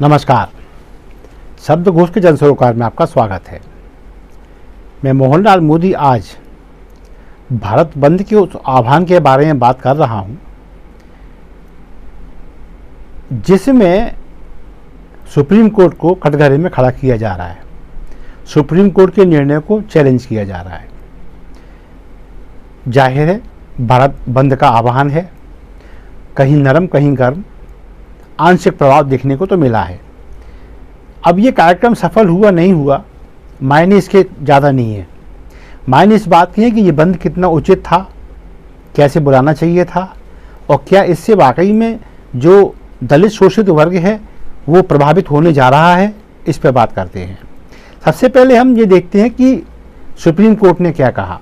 नमस्कार। शब्दकोश के जन सरोकार में आपका स्वागत है। मैं मोहनलाल मोदी आज भारत बंद के उस आह्वान के बारे में बात कर रहा हूं, जिसमें सुप्रीम कोर्ट को कटघरे में खड़ा किया जा रहा है। सुप्रीम कोर्ट के निर्णय को चैलेंज किया जा रहा है। जाहिर है भारत बंद का आह्वान है, कहीं नरम कहीं गर्म आंशिक प्रभाव देखने को तो मिला है। अब ये कार्यक्रम सफल हुआ नहीं हुआ, मायने इसके ज़्यादा नहीं है। मायने इस बात की है कि ये बंद कितना उचित था, कैसे बुलाना चाहिए था, और क्या इससे वाकई में जो दलित शोषित वर्ग है वो प्रभावित होने जा रहा है। इस पर बात करते हैं। सबसे पहले हम ये देखते हैं कि सुप्रीम कोर्ट ने क्या कहा।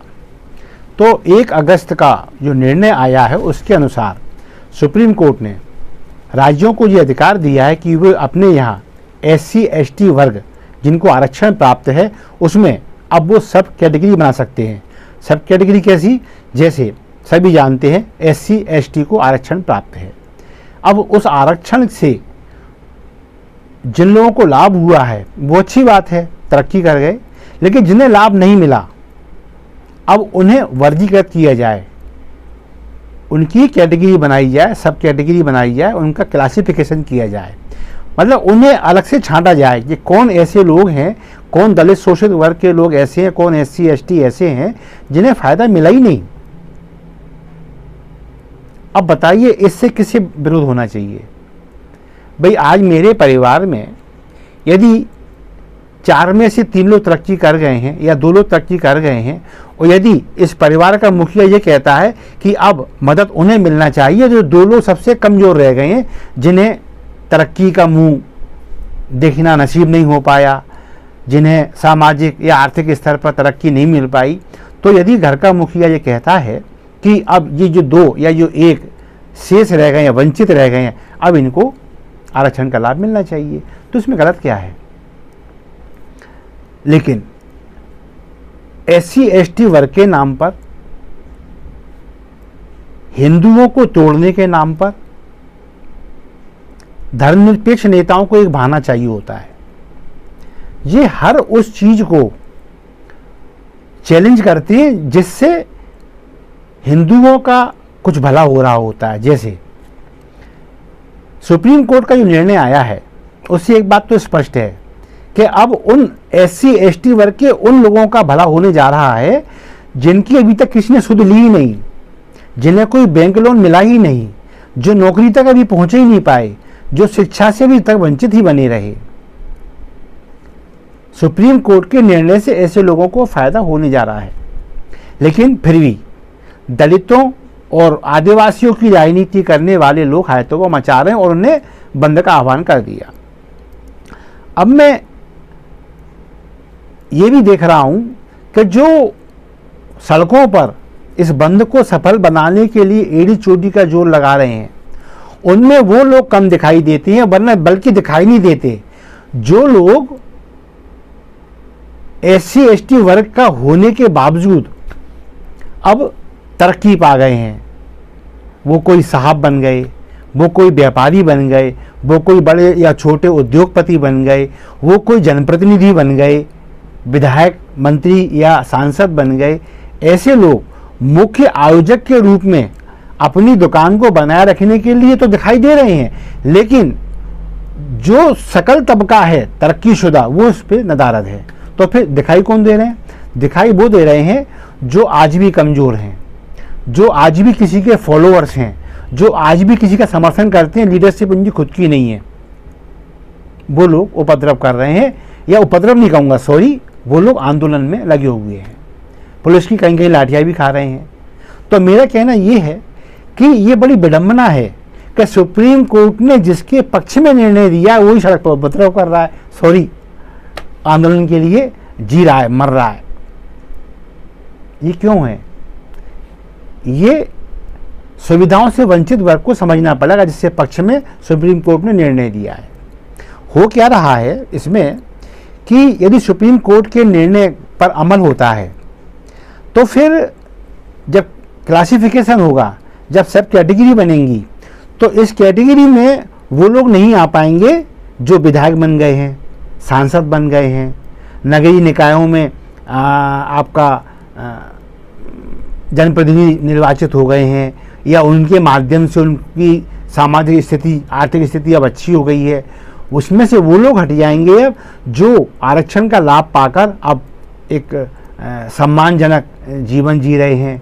तो 1 अगस्त का जो निर्णय आया है उसके अनुसार सुप्रीम कोर्ट ने राज्यों को ये अधिकार दिया है कि वे अपने यहाँ SC ST वर्ग जिनको आरक्षण प्राप्त है उसमें अब वो सब कैटेगरी बना सकते हैं। सब कैटेगरी कैसी? जैसे सभी जानते हैं SC ST को आरक्षण प्राप्त है। अब उस आरक्षण से जिन लोगों को लाभ हुआ है वो अच्छी बात है, तरक्की कर गए, लेकिन जिन्हें लाभ नहीं मिला अब उन्हें वर्गीकृत किया जाए, उनकी कैटेगरी बनाई जाए, सब कैटेगरी बनाई जाए, उनका क्लासिफिकेशन किया जाए। मतलब उन्हें अलग से छांटा जाए कि कौन ऐसे लोग हैं, कौन दलित शोषित वर्ग के लोग ऐसे हैं, कौन SC ST ऐसे हैं जिन्हें फायदा मिला ही नहीं। अब बताइए इससे किससे विरोध होना चाहिए? भाई आज मेरे परिवार में यदि 4 में से 3 लोग तरक्की कर गए हैं या 2 लोग तरक्की कर गए हैं, और यदि इस परिवार का मुखिया ये कहता है कि अब मदद उन्हें मिलना चाहिए जो 2 लोग सबसे कमज़ोर रह गए हैं, जिन्हें तरक्की का मुंह देखना नसीब नहीं हो पाया, जिन्हें सामाजिक या आर्थिक स्तर पर तरक्की नहीं मिल पाई, तो यदि घर का मुखिया ये कहता है कि अब ये जो 2 या जो 1 शेष रह गए हैं, वंचित रह गए हैं, अब इनको आरक्षण का लाभ मिलना चाहिए, तो इसमें गलत क्या है? लेकिन SC ST वर्ग के नाम पर, हिंदुओं को तोड़ने के नाम पर धर्मनिरपेक्ष नेताओं को एक बहाना चाहिए होता है। ये हर उस चीज को चैलेंज करते हैं जिससे हिंदुओं का कुछ भला हो रहा होता है। जैसे सुप्रीम कोर्ट का जो निर्णय आया है उससे एक बात तो स्पष्ट है कि अब उन SC ST वर्ग के उन लोगों का भला होने जा रहा है जिनकी अभी तक किसी ने सुध ली ही नहीं, जिन्हें कोई बैंक लोन मिला ही नहीं, जो नौकरी तक अभी पहुंचे ही नहीं पाए, जो शिक्षा से भी तक वंचित ही बने रहे। सुप्रीम कोर्ट के निर्णय से ऐसे लोगों को फायदा होने जा रहा है, लेकिन फिर भी दलितों और आदिवासियों की राजनीति करने वाले लोग हायतों को मचा रहे हैं और उन्हें बंद का आह्वान कर दिया। अब मैं ये भी देख रहा हूं कि जो सड़कों पर इस बंद को सफल बनाने के लिए एड़ी चोटी का जोर लगा रहे हैं, उनमें वो लोग कम दिखाई देते हैं, वरना बल्कि दिखाई नहीं देते जो लोग SC ST वर्ग का होने के बावजूद अब तरक्की पा गए हैं। वो कोई साहब बन गए, वो कोई व्यापारी बन गए, वो कोई बड़े या छोटे उद्योगपति बन गए, वो कोई जनप्रतिनिधि बन गए, विधायक मंत्री या सांसद बन गए। ऐसे लोग मुख्य आयोजक के रूप में अपनी दुकान को बनाए रखने के लिए तो दिखाई दे रहे हैं, लेकिन जो सकल तबका है तरक्कीशुदा वो उस पर नदारद है। तो फिर दिखाई कौन दे रहे हैं? दिखाई वो दे रहे हैं जो आज भी कमज़ोर हैं, जो आज भी किसी के फॉलोअर्स हैं, जो आज भी किसी का समर्थन करते हैं, लीडरशिप उनकी खुद की नहीं है। वो लोग उपद्रव कर रहे हैं, या उपद्रव नहीं कहूँगा, सॉरी, वो लोग आंदोलन में लगे हुए हैं, पुलिस की कहीं कहीं लाठियाँ भी खा रहे हैं। तो मेरा कहना ये है कि ये बड़ी विडंबना है कि सुप्रीम कोर्ट ने जिसके पक्ष में निर्णय दिया वही सड़क पर उपद्रव कर रहा है, सॉरी, आंदोलन के लिए जी रहा है, मर रहा है। ये क्यों है? ये सुविधाओं से वंचित वर्ग को समझना पड़ेगा जिससे पक्ष में सुप्रीम कोर्ट ने निर्णय दिया है। हो क्या रहा है इसमें कि यदि सुप्रीम कोर्ट के निर्णय पर अमल होता है तो फिर जब क्लासिफिकेशन होगा, जब सब कैटेगरी बनेंगी, तो इस कैटेगरी में वो लोग नहीं आ पाएंगे जो विधायक बन गए हैं, सांसद बन गए हैं, नगरीय निकायों में आपका जनप्रतिनिधि निर्वाचित हो गए हैं, या उनके माध्यम से उनकी सामाजिक स्थिति, आर्थिक स्थिति अब अच्छी हो गई है, उसमें से वो लोग हट जाएंगे अब जो आरक्षण का लाभ पाकर अब एक सम्मानजनक जीवन जी रहे हैं,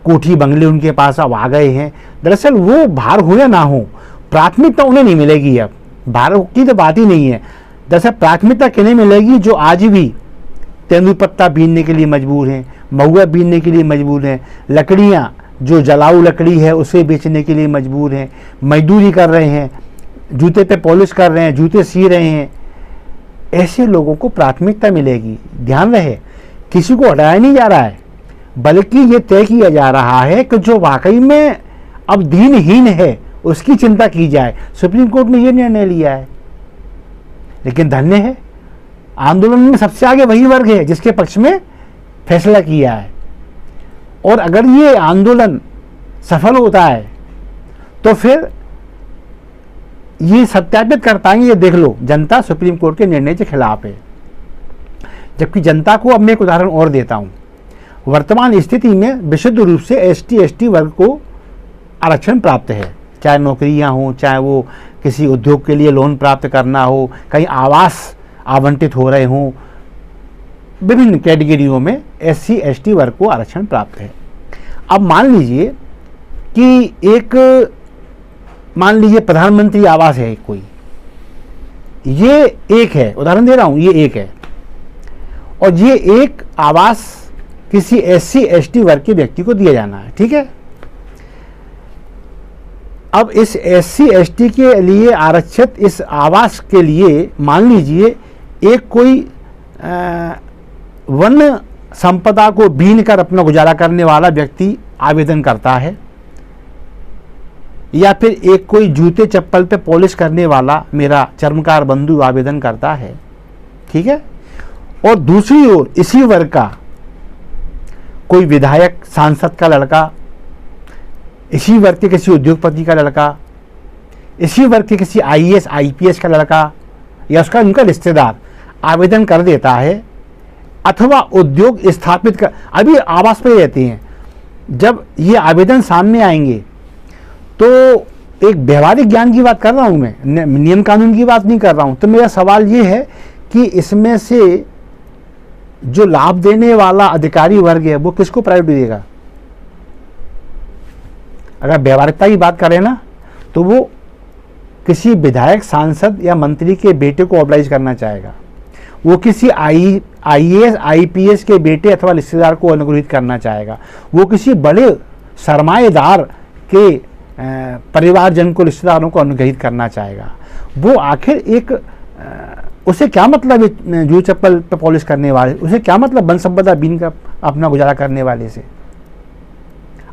कोठी बंगले उनके पास अब आ गए हैं। दरअसल वो बाहर हो या ना हो, प्राथमिकता उन्हें नहीं मिलेगी। अब बाहर की तो बात ही नहीं है। दरअसल प्राथमिकता किन्हें मिलेगी? जो आज भी तेंदुपत्ता बीनने के लिए मजबूर हैं, महुआ बीनने के लिए मजबूर हैं, लकड़ियाँ जो जलाऊ लकड़ी है उसे बेचने के लिए मजबूर हैं, मजदूरी कर रहे हैं, जूते पे पॉलिश कर रहे हैं, जूते सी रहे हैं, ऐसे लोगों को प्राथमिकता मिलेगी। ध्यान रहे, किसी को हटाया नहीं जा रहा है, बल्कि ये तय किया जा रहा है कि जो वाकई में अब दीनहीन है उसकी चिंता की जाए। सुप्रीम कोर्ट ने ये निर्णय लिया है। लेकिन धन्य है, आंदोलन में सबसे आगे वही वर्ग है जिसके पक्ष में फैसला किया है। और अगर ये आंदोलन सफल होता है तो फिर ये सत्यापित कर पाएंगे, ये देख लो, जनता सुप्रीम कोर्ट के निर्णय के खिलाफ है। जबकि जनता को अब मैं एक उदाहरण और देता हूं। वर्तमान स्थिति में विशुद्ध रूप से ST वर्ग को आरक्षण प्राप्त है, चाहे नौकरियां हो, चाहे वो किसी उद्योग के लिए लोन प्राप्त करना हो, कहीं आवास आवंटित हो रहे हों, विभिन्न कैटेगरियों में SC/ST वर्ग को आरक्षण प्राप्त है। अब मान लीजिए कि मान लीजिए प्रधानमंत्री आवास है कोई, ये एक है, उदाहरण दे रहा हूं, ये एक है, और ये एक आवास किसी SC/ST वर्ग के व्यक्ति को दिया जाना है, ठीक है। अब इस SC/ST के लिए आरक्षित इस आवास के लिए मान लीजिए एक कोई वन संपदा को बीन कर अपना गुजारा करने वाला व्यक्ति आवेदन करता है, या फिर एक कोई जूते चप्पल पे पॉलिश करने वाला मेरा चर्मकार बंधु आवेदन करता है, ठीक है। और दूसरी ओर इसी वर्ग का कोई विधायक, सांसद का लड़का, इसी वर्ग के किसी उद्योगपति का लड़का, इसी वर्ग के किसी IAS IPS का लड़का या उसका उनका रिश्तेदार आवेदन कर देता है, अथवा उद्योग स्थापित कर, अभी आवास पे रहते हैं, जब ये आवेदन सामने आएंगे तो एक व्यवहारिक ज्ञान की बात कर रहा हूं मैं, नियम कानून की बात नहीं कर रहा हूं। तो मेरा सवाल ये है कि इसमें से जो लाभ देने वाला अधिकारी वर्ग है वो किसको प्रायोरिटी देगा? अगर व्यवहारिकता की बात करें ना, तो वो किसी विधायक, सांसद या मंत्री के बेटे को ऑब्लाइज करना चाहेगा, वो किसी IAS IPS के बेटे अथवा रिश्तेदार को अनुग्रहित करना चाहेगा, वो किसी बड़े सरमाएदार के परिवारजन को, रिश्तेदारों को अनुग्रहित करना चाहेगा। वो आखिर एक उसे क्या मतलब जूते चप्पल पे पॉलिश करने वाले, उसे क्या मतलब वन संपदा बीन का अपना गुजारा करने वाले से।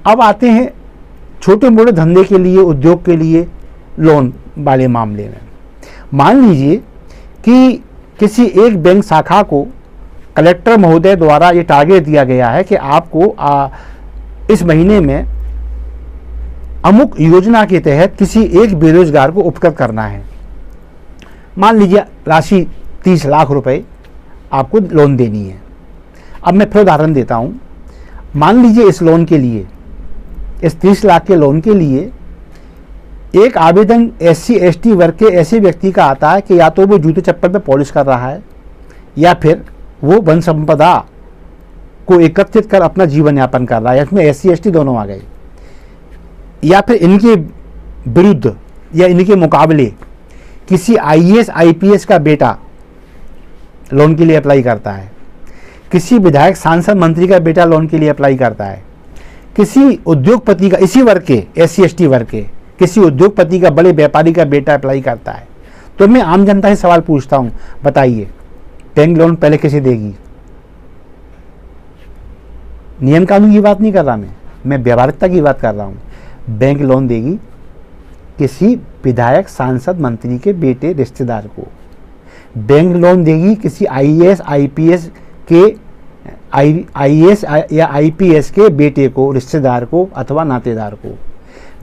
अब आते हैं छोटे मोटे धंधे के लिए, उद्योग के लिए लोन वाले मामले में। मान लीजिए कि किसी एक बैंक शाखा को कलेक्टर महोदय द्वारा ये टारगेट दिया गया है कि आपको इस महीने में अमुक योजना के तहत किसी एक बेरोजगार को उपकृत करना है। मान लीजिए राशि 30 लाख रुपए आपको लोन देनी है। अब मैं फिर उदाहरण देता हूं। मान लीजिए इस लोन के लिए, इस 30 लाख के लोन के लिए एक आवेदन SC/ST वर्ग के ऐसे व्यक्ति का आता है कि या तो वो जूते चप्पल पे पॉलिश कर रहा है, या फिर वो वन संपदा को एकत्रित कर अपना जीवन यापन कर रहा है। इसमें SC/ST दोनों आ गए। या फिर इनके विरुद्ध या इनके मुकाबले किसी IAS IPS का बेटा लोन के लिए अप्लाई करता है, किसी विधायक, सांसद, मंत्री का बेटा लोन के लिए अप्लाई करता है, किसी उद्योगपति का, इसी वर्ग के SC/ST वर्ग के किसी उद्योगपति का, बड़े व्यापारी का बेटा अप्लाई करता है। तो मैं आम जनता से सवाल पूछता हूं, बताइए बैंक लोन पहले किसे देगी? नियम कानून की बात नहीं कर रहा मैं व्यवहारिकता की बात कर रहा हूं। बैंक लोन देगी किसी विधायक, सांसद, मंत्री के बेटे, रिश्तेदार को। बैंक लोन देगी किसी IAS IPS के IAS या IPS के बेटे को, रिश्तेदार को अथवा नातेदार को।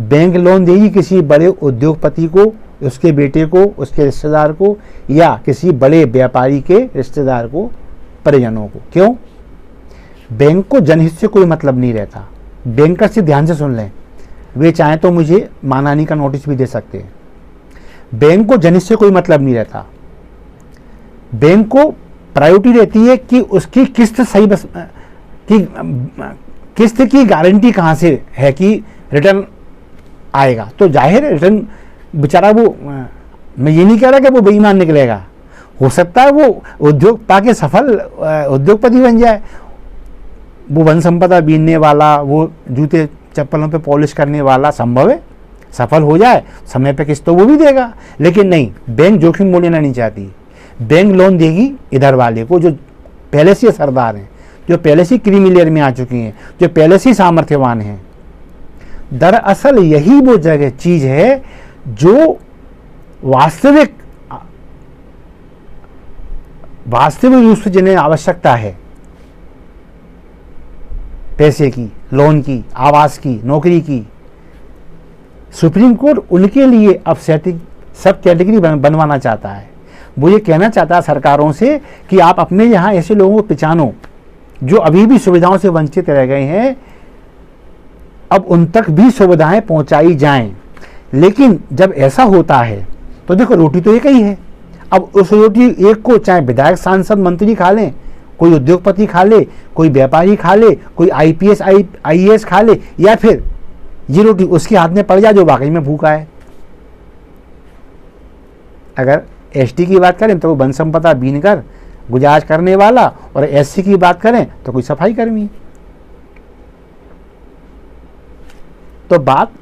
बैंक लोन देगी किसी बड़े उद्योगपति को उसके बेटे को, उसके रिश्तेदार को, या किसी बड़े व्यापारी के रिश्तेदार को, परिजनों को। क्यों? बैंक को जनहित से कोई मतलब नहीं रहता। बैंकर से ध्यान से सुन लें, वे चाहें तो मुझे मानहानि का नोटिस भी दे सकते हैं। बैंक को जनहित से कोई मतलब नहीं रहता। बैंक को प्रायोरिटी रहती है कि उसकी किस्त सही किस्त की गारंटी कहाँ से है कि रिटर्न आएगा। तो जाहिर है रिटर्न बेचारा वो, मैं ये नहीं कह रहा कि वो बेईमान निकलेगा, हो सकता है वो उद्योग पाके सफल उद्योगपति बन जाए, वो वन संपदा बीनने वाला, वो जूते चप्पलों पे पॉलिश करने वाला, संभव है सफल हो जाए, समय पे किस्त तो वो भी देगा। लेकिन नहीं, बैंक जोखिम वो लेना नहीं चाहती। बैंक लोन देगी इधर वाले को जो पहले से सरदार हैं, जो पहले से क्रीमी लेयर में आ चुकी हैं, जो पहले से सामर्थ्यवान हैं। दरअसल यही वो जगह चीज है जो वास्तविक रूप से जिन्हें आवश्यकता है, पैसे की, लोन की, आवास की, नौकरी की, सुप्रीम कोर्ट उनके लिए अब सब कैटेगरी बनवाना चाहता है। वो ये कहना चाहता है सरकारों से कि आप अपने यहाँ ऐसे लोगों को पहचानो जो अभी भी सुविधाओं से वंचित रह गए हैं, अब उन तक भी सुविधाएं पहुंचाई जाएं। लेकिन जब ऐसा होता है तो देखो, रोटी तो एक ही है। अब उस रोटी एक को चाहे विधायक, सांसद, मंत्री खा लें, कोई उद्योगपति खा ले, कोई व्यापारी खा ले, कोई IPS IAS खा ले, या फिर ये रोटी उसके हाथ में पड़ जाए जो वाकई में भूखा है। अगर ST की बात करें तो वो वन संपदा बीन कर गुजारिश करने वाला, और SC की बात करें तो कोई सफाई कर्मी। तो बात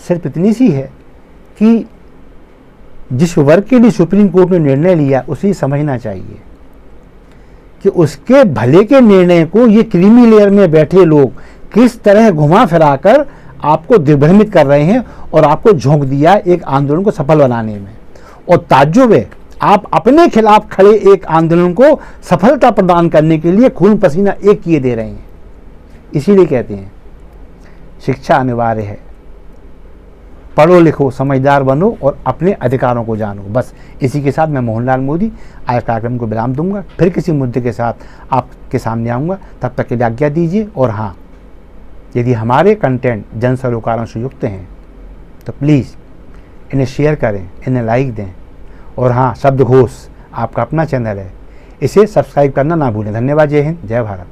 सिर्फ इतनी सी है कि जिस वर्ग के लिए सुप्रीम कोर्ट ने निर्णय लिया उसे समझना चाहिए कि उसके भले के निर्णय को ये क्रीमी लेयर में बैठे लोग किस तरह घुमा फिराकर आपको दिग्भ्रमित कर रहे हैं और आपको झोंक दिया एक आंदोलन को सफल बनाने में। और ताज्जुब है, आप अपने खिलाफ खड़े एक आंदोलन को सफलता प्रदान करने के लिए खून पसीना एक किए दे रहे हैं। इसीलिए कहते हैं शिक्षा अनिवार्य है, पढ़ो लिखो, समझदार बनो और अपने अधिकारों को जानो। बस इसी के साथ मैं मोहनलाल मोदी आज कार्यक्रम को विराम दूंगा। फिर किसी मुद्दे के साथ आपके सामने आऊँगा, तब तक के लिए आज्ञा दीजिए। और हाँ, यदि हमारे कंटेंट जन सरोकारों से युक्त हैं तो प्लीज़ इन्हें शेयर करें, इन्हें लाइक दें। और हाँ, शब्दघोष आपका अपना चैनल है, इसे सब्सक्राइब करना ना भूलें। धन्यवाद। जय हिंद, जय भारत।